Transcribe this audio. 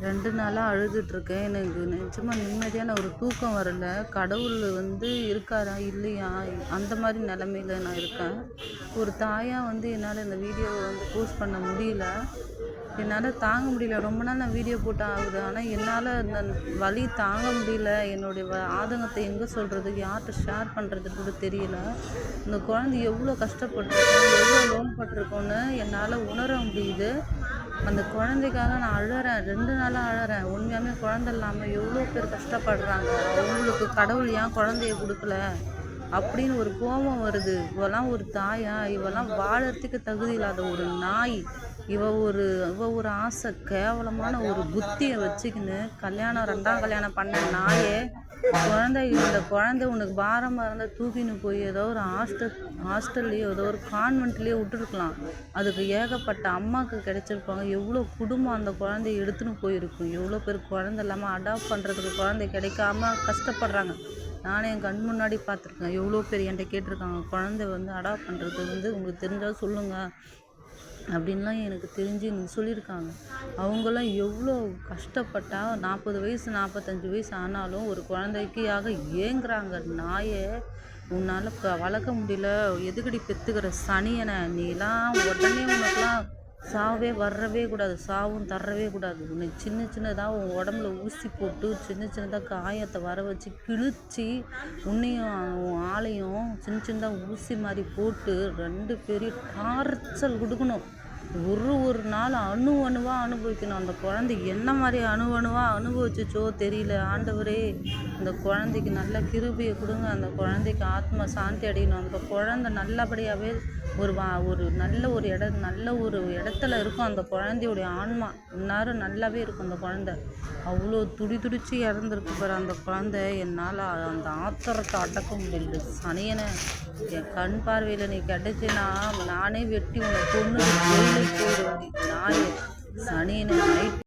2 நாளா அழுதுட்டுருக்கேன். எனக்கு நிஜமா நிம்மதியான ஒரு தூக்கம் வரல. கடவுள் இருக்காரா? இல்லையா? அந்த மாரி நெலைமையில நான் இருக்கேன். ஒரு தாயா என்னால இந்த வீடியோவ போஸ்ட் பண்ண முடியல. என்னால தாங்க முடியல. ரொம்ப நாள் நான் வீடியோ போட்டு ஆகுது. ஆனா என்னால அந்த வலி தாங்க முடியல. என்னுடைய ஆதங்கத்த எங்க சொல்றது? யார்ட்ட ஷேர் பண்றதுன்னு கூட தெரியல. இந்த குழந்தை எவ்வளோ கஷ்டப்பட்டுருக்கும், எவ்வளோ லோன் பட்டுருக்கும்னு என்னால உணர முடியுது. அந்த குழந்தைக்காக நான் அழறேன். 2 நாளா அழறேன். உண்மையாலுமே குழந்தை இல்லாம எவ்வளோ பேர் கஷ்டப்படுறாங்க. அவங்களுக்கு கடவுள் ஏன் குழந்தைய குடுக்கல? அப்படின்னு ஒரு கோபம் வருது. இவலாம் ஒரு தாயா? இவலாம் வாழறதுக்கு தகுதி இல்லாத ஒரு நாய். இவ ஒரு ஆசை கேவலமான ஒரு புத்திய வச்சுக்கின்னு 2ஆம் கல்யாணம் பண்ண நாயே, இந்த குழந்தை உனக்கு பாரமா இருந்தா தூக்கின்னு போய் ஏதோ ஒரு ஹாஸ்டல்லையோ ஏதோ ஒரு கான்வென்ட்லேயோ விட்டுருக்கலாம். அதுக்கு ஏகப்பட்ட அம்மாவுக்கு கிடைச்சிருப்பாங்க. எவ்வளோ குடும்பம் அந்த குழந்தைய எடுத்துன்னு போயிருக்கும். எவ்வளோ பேர் குழந்தை இல்லாமல் அடாப்ட் பண்ணுறதுக்கு குழந்தை கிடைக்காம கஷ்டப்படுறாங்க. நானே என் கண் முன்னாடி பார்த்துருக்கேன். எவ்வளோ பேர் என்கிட்ட கேட்டிருக்காங்க, குழந்தை அடாப்ட் பண்ணுறது உங்களுக்கு தெரிஞ்சால் சொல்லுங்கள் அப்படின்லாம் எனக்கு தெரிஞ்சு எனக்கு சொல்லியிருக்காங்க. அவங்களாம் எவ்வளோ கஷ்டப்பட்டா 40 வயசு 45 வயசு ஆனாலும் ஒரு குழந்தைக்காக ஏங்குறாங்க. நாயை உன்னால் வளர்க்க முடியல, எதுக்கடி பெற்றுக்கிற சனியனை நீலாம் உடனே உனக்குலாம் சாவே வரவே கூடாது, சாவும் தரவே கூடாது. உனக்கு சின்னதாக உன் உடம்புல ஊசி போட்டு சின்னதாக காயத்தை வர வச்சு கிழிச்சி உன்னையும் உன் ஆளையும் சின்னதாக ஊசி மாதிரி போட்டு 2 பேரையும் டார்ச்சல் கொடுக்கணும். ஒரு நாள் அணுவாக அனுபவிக்கணும். அந்த குழந்தை என்ன மாதிரி அணுவாக அனுபவிச்சிச்சோ தெரியல. ஆண்டவரே, அந்த குழந்தைக்கு நல்ல கிருபையை கொடுங்க. அந்த குழந்தைக்கு ஆத்ம சாந்தி அடையணும். அந்த குழந்தை நல்லபடியாகவே ஒரு நல்ல ஒரு இடத்துல இருக்கும். அந்த குழந்தையுடைய ஆன்மா இந்நேரம் நல்லாவே இருக்கும். அந்த குழந்தை அவ்வளோ துடிச்சு இறந்துருக்கு பாரு அந்த குழந்தை. என்னால் அந்த ஆத்திரத்தை அடக்க முடியல. சனியனை என் கண் பார்வையில் நீ கிடைச்சின்னா நானே வெட்டி உன்னை கொன்று ஜெயிலுக்கு போயிடுவேன். நாயே சனியனை நைட்